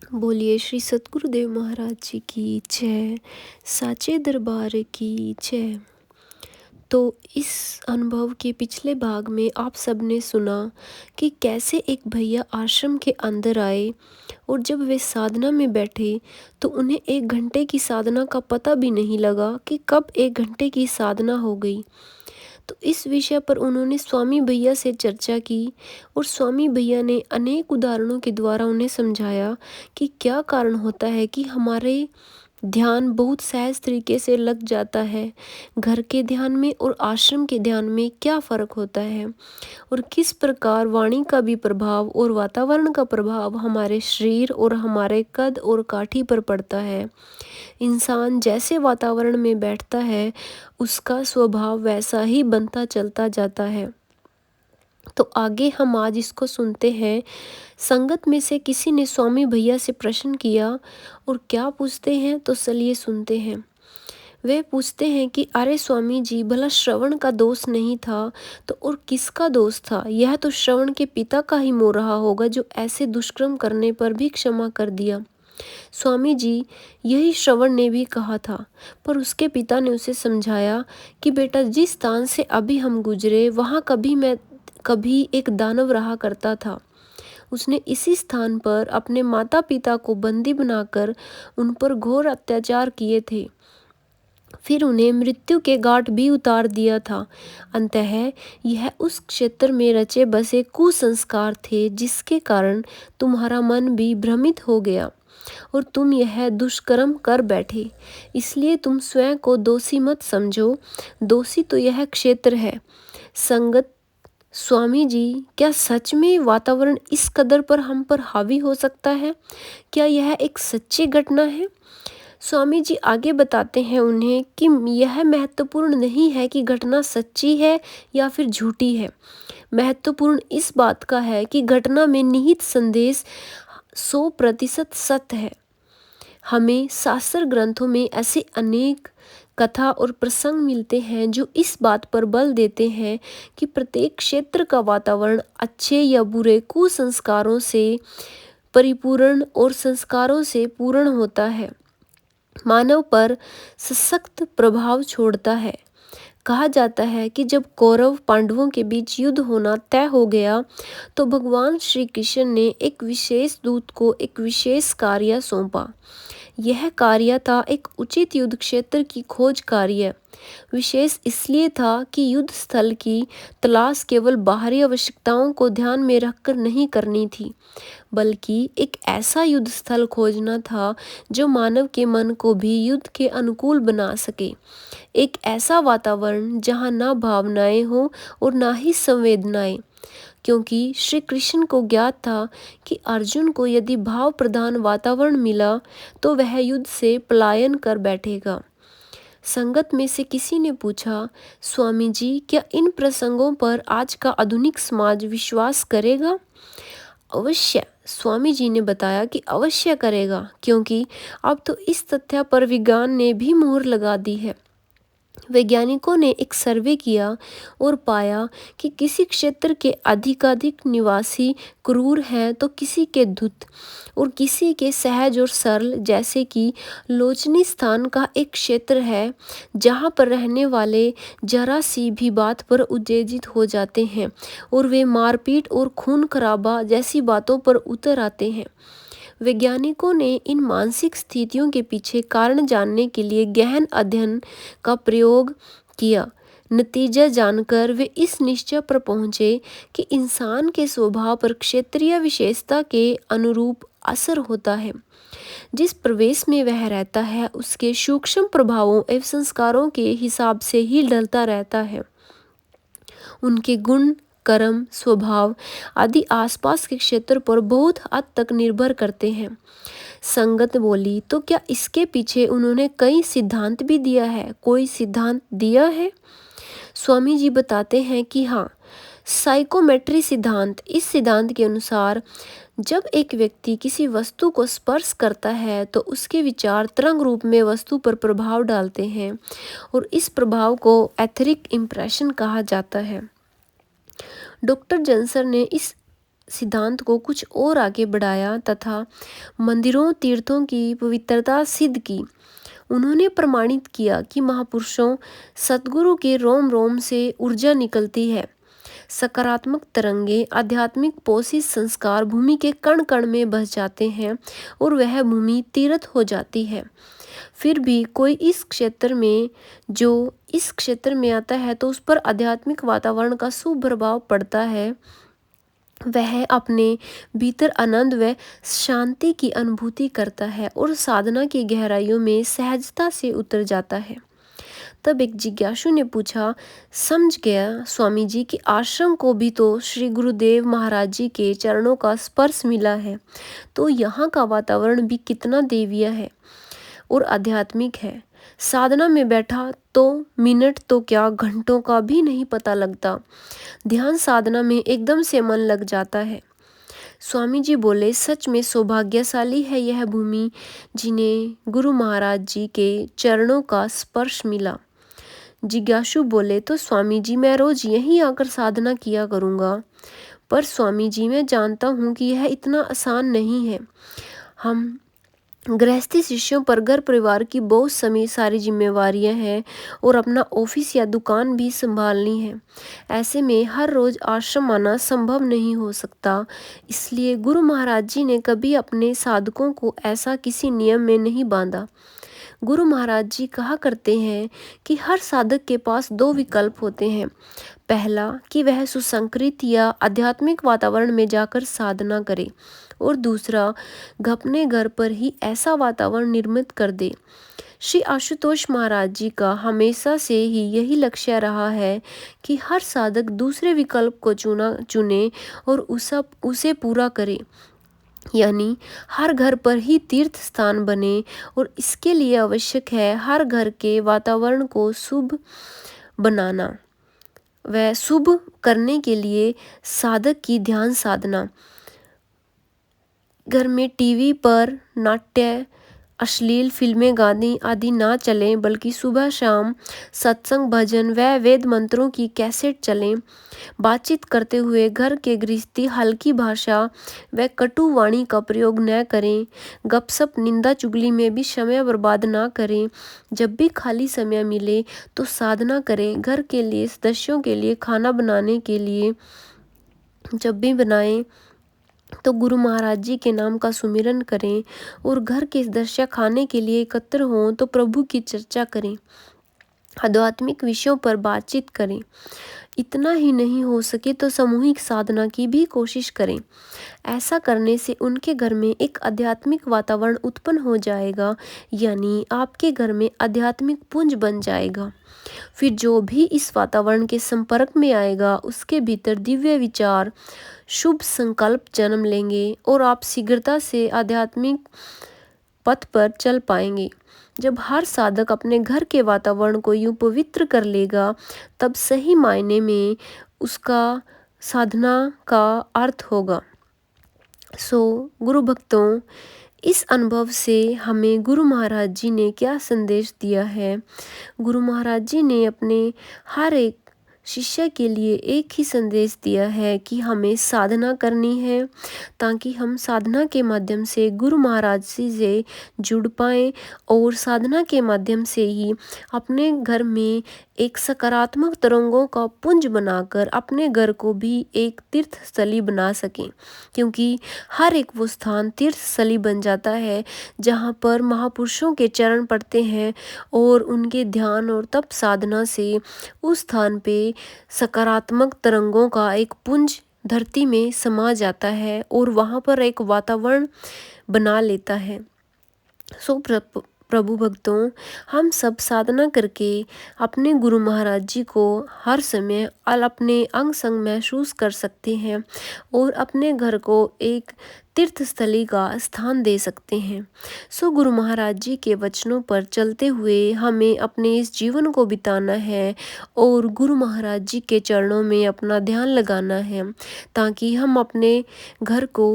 बोलिए श्री सतगुरुदेव महाराज जी की जय। साचे दरबार की जय। तो इस अनुभव के पिछले भाग में आप सबने सुना कि कैसे एक भैया आश्रम के अंदर आए और जब वे साधना में बैठे तो उन्हें 1 घंटे की साधना का पता भी नहीं लगा कि कब 1 घंटे की साधना हो गई। तो इस विषय पर उन्होंने स्वामी भैया से चर्चा की और स्वामी भैया ने अनेक उदाहरणों के द्वारा उन्हें समझाया कि क्या कारण होता है कि हमारे ध्यान बहुत सहज तरीके से लग जाता है। घर के ध्यान में और आश्रम के ध्यान में क्या फ़र्क होता है और किस प्रकार वाणी का भी प्रभाव और वातावरण का प्रभाव हमारे शरीर और हमारे कद और काठी पर पड़ता है। इंसान जैसे वातावरण में बैठता है उसका स्वभाव वैसा ही बनता चलता जाता है। तो आगे हम आज इसको सुनते हैं। संगत में से किसी ने स्वामी भैया से प्रश्न किया और क्या पूछते हैं तो चलिए सुनते हैं। वे पूछते हैं कि अरे स्वामी जी, भला श्रवण का दोष नहीं था तो और किसका दोष था? यह तो श्रवण के पिता का ही मोह रहा होगा जो ऐसे दुष्कर्म करने पर भी क्षमा कर दिया। स्वामी जी, यही श्रवण ने भी कहा था, पर उसके पिता ने उसे समझाया कि बेटा, जिस स्थान से अभी हम गुजरे वहाँ कभी एक दानव रहा करता था। उसने इसी स्थान पर अपने माता पिता को बंदी बनाकर उन पर घोर अत्याचार किए थे, फिर उन्हें मृत्यु के घाट भी उतार दिया था। अंततः यह उस क्षेत्र में रचे बसे कुसंस्कार थे जिसके कारण तुम्हारा मन भी भ्रमित हो गया और तुम यह दुष्कर्म कर बैठे। इसलिए तुम स्वयं को दोषी मत समझो, दोषी तो यह क्षेत्र है। संगत स्वामी जी, क्या सच में वातावरण इस कदर पर हम पर हावी हो सकता है? क्या यह एक सच्ची घटना है? स्वामी जी आगे बताते हैं उन्हें कि यह महत्वपूर्ण नहीं है कि घटना सच्ची है या फिर झूठी है। महत्वपूर्ण इस बात का है कि घटना में निहित संदेश 100% सत्य है। हमें शास्त्र ग्रंथों में ऐसे अनेक कथा और प्रसंग मिलते हैं जो इस बात पर बल देते हैं कि प्रत्येक क्षेत्र का वातावरण अच्छे या बुरे कुसंस्कारों से परिपूर्ण और संस्कारों से पूर्ण होता है, मानव पर सशक्त प्रभाव छोड़ता है। कहा जाता है कि जब कौरव पांडवों के बीच युद्ध होना तय हो गया तो भगवान श्री कृष्ण ने एक विशेष दूत को एक विशेष कार्य सौंपा। यह कार्य था एक उचित युद्ध क्षेत्र की खोज कार्य। विशेष इसलिए था कि युद्ध स्थल की तलाश केवल बाहरी आवश्यकताओं को ध्यान में रखकर नहीं करनी थी, बल्कि एक ऐसा युद्ध स्थल खोजना था जो मानव के मन को भी युद्ध के अनुकूल बना सके। एक ऐसा वातावरण जहाँ ना भावनाएं हो और ना ही संवेदनाएं, क्योंकि श्री कृष्ण को ज्ञात था कि अर्जुन को यदि भाव प्रधान वातावरण मिला तो वह युद्ध से पलायन कर बैठेगा। संगत में से किसी ने पूछा, स्वामी जी, क्या इन प्रसंगों पर आज का आधुनिक समाज विश्वास करेगा? अवश्य, स्वामी जी ने बताया कि अवश्य करेगा, क्योंकि अब तो इस तथ्य पर विज्ञान ने भी मुहर लगा दी है। वैज्ञानिकों ने एक सर्वे किया और पाया कि किसी क्षेत्र के अधिकाधिक निवासी क्रूर हैं तो किसी के धूर्त और किसी के सहज और सरल, जैसे कि लोचनी स्थान का एक क्षेत्र है जहां पर रहने वाले जरा सी भी बात पर उत्तेजित हो जाते हैं और वे मारपीट और खून खराबा जैसी बातों पर उतर आते हैं। वैज्ञानिकों ने इन मानसिक स्थितियों के पीछे कारण जानने के लिए गहन अध्ययन का प्रयोग किया। नतीजा जानकर वे इस निश्चय पर पहुंचे कि इंसान के स्वभाव पर क्षेत्रीय विशेषता के अनुरूप असर होता है। जिस प्रवेश में वह रहता है उसके सूक्ष्म प्रभावों एवं संस्कारों के हिसाब से ही ढलता रहता है। उनके गुण, कर्म, स्वभाव आदि आसपास के क्षेत्र पर बहुत हद तक निर्भर करते हैं। संगत बोली, तो क्या इसके पीछे उन्होंने कई सिद्धांत भी दिया है? कोई सिद्धांत दिया है? स्वामी जी बताते हैं कि हाँ, साइकोमेट्री सिद्धांत। इस सिद्धांत के अनुसार जब एक व्यक्ति किसी वस्तु को स्पर्श करता है तो उसके विचार तरंग रूप में वस्तु पर प्रभाव डालते हैं और इस प्रभाव को एथरिक इम्प्रेशन कहा जाता है। डॉक्टर जंसर ने इस सिद्धांत को कुछ और आगे बढ़ाया तथा मंदिरों तीर्थों की पवित्रता सिद्ध की। उन्होंने प्रमाणित किया कि महापुरुषों सद्गुरु के रोम रोम से ऊर्जा निकलती है। सकारात्मक तरंगे आध्यात्मिक पोषित संस्कार भूमि के कण कण में बस जाते हैं और वह भूमि तीर्थ हो जाती है। फिर भी कोई इस क्षेत्र में आता है तो उस पर आध्यात्मिक वातावरण का शुभ प्रभाव पड़ता है। वह अपने भीतर आनंद व शांति की अनुभूति करता है और साधना की गहराइयों में सहजता से उतर जाता है। तब एक जिज्ञासु ने पूछा, समझ गया स्वामी जी कि आश्रम को भी तो श्री गुरुदेव महाराज जी के चरणों का स्पर्श मिला है, तो यहाँ का वातावरण भी कितना दैवीय है और आध्यात्मिक है। साधना में बैठा तो मिनट तो क्या घंटों का भी नहीं पता लगता। ध्यान साधना में एकदम से मन लग जाता है। स्वामी जी बोले, सच में सौभाग्यशाली है यह भूमि जिन्हें गुरु महाराज जी के चरणों का स्पर्श मिला। जिज्ञासु बोले, तो स्वामी जी मैं रोज यहीं आकर साधना किया करूँगा। पर स्वामी जी मैं जानता हूँ कि यह इतना आसान नहीं है। हम गृहस्थी शिष्यों पर घर परिवार की बहुत सारी जिम्मेवारियां हैं और अपना ऑफिस या दुकान भी संभालनी है। ऐसे में हर रोज आश्रम आना संभव नहीं हो सकता। इसलिए गुरु महाराज जी ने कभी अपने साधकों को ऐसा किसी नियम में नहीं बांधा। गुरु महाराज जी कहा करते हैं कि हर साधक के पास दो विकल्प होते हैं। पहला कि वह सुसंस्कृत या आध्यात्मिक वातावरण में जाकर साधना करे और दूसरा अपने घर पर ही ऐसा वातावरण निर्मित कर दे। श्री आशुतोष महाराज जी का हमेशा से ही यही लक्ष्य रहा है कि हर साधक दूसरे विकल्प को चुने और उसे पूरा करे, यानी हर घर पर ही तीर्थ स्थान बने। और इसके लिए आवश्यक है हर घर के वातावरण को शुभ बनाना। वह शुभ करने के लिए साधक की ध्यान साधना। घर में टीवी पर नाट्य अश्लील फिल्में गाने आदि ना चलें, बल्कि सुबह शाम सत्संग भजन व वेद मंत्रों की कैसेट चलें। बातचीत करते हुए घर के गृहस्थी हल्की भाषा व कटु वाणी का प्रयोग न करें। गपसप निंदा चुगली में भी समय बर्बाद ना करें। जब भी खाली समय मिले तो साधना करें। घर के लिए सदस्यों के लिए खाना बनाने के लिए जब भी बनाएं तो गुरु महाराज जी के नाम का सुमिरन करें और घर के सदस्य खाने के लिए एकत्र हों तो प्रभु की चर्चा करें, आध्यात्मिक विषयों पर बातचीत करें। इतना ही नहीं हो सके तो सामूहिक साधना की भी कोशिश करें। ऐसा करने से उनके घर में एक आध्यात्मिक वातावरण उत्पन्न हो जाएगा, यानी आपके घर में आध्यात्मिक पुंज बन जाएगा। फिर जो भी इस वातावरण के संपर्क में आएगा उसके भीतर दिव्य विचार शुभ संकल्प जन्म लेंगे और आप शीघ्रता से आध्यात्मिक पथ पर चल पाएंगे। जब हर साधक अपने घर के वातावरण को यूं पवित्र कर लेगा तब सही मायने में उसका साधना का अर्थ होगा। गुरु भक्तों, इस अनुभव से हमें गुरु महाराज जी ने क्या संदेश दिया है? गुरु महाराज जी ने अपने हर एक शिष्य के लिए एक ही संदेश दिया है कि हमें साधना करनी है ताकि हम साधना के माध्यम से गुरु महाराज जी से जुड़ पाएं और साधना के माध्यम से ही अपने घर में एक सकारात्मक तरंगों का पुंज बनाकर अपने घर को भी एक तीर्थ स्थली बना सकें, क्योंकि हर एक वो स्थान तीर्थ स्थली बन जाता है जहाँ पर महापुरुषों के चरण पड़ते हैं और उनके ध्यान और तप साधना से उस स्थान पे सकारात्मक तरंगों का एक पुंज धरती में समा जाता है और वहाँ पर एक वातावरण बना लेता है। प्रभु भक्तों, हम सब साधना करके अपने गुरु महाराज जी को हर समय अपने अंग संग महसूस कर सकते हैं और अपने घर को एक तीर्थ स्थली का स्थान दे सकते हैं। गुरु महाराज जी के वचनों पर चलते हुए हमें अपने इस जीवन को बिताना है और गुरु महाराज जी के चरणों में अपना ध्यान लगाना है ताकि हम अपने घर को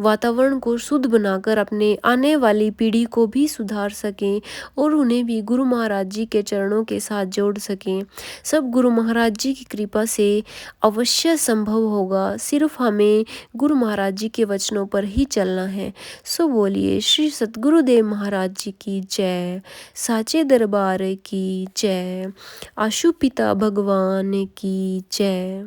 वातावरण को शुद्ध बनाकर अपने आने वाली पीढ़ी को भी सुधार सकें और उन्हें भी गुरु महाराज जी के चरणों के साथ जोड़ सकें। सब गुरु महाराज जी की कृपा से अवश्य संभव होगा, सिर्फ हमें गुरु महाराज जी के वचनों पर ही चलना है। सो बोलिए श्री सतगुरुदेव महाराज जी की जय, साचे दरबार की जय, आशु पिता भगवान की जय।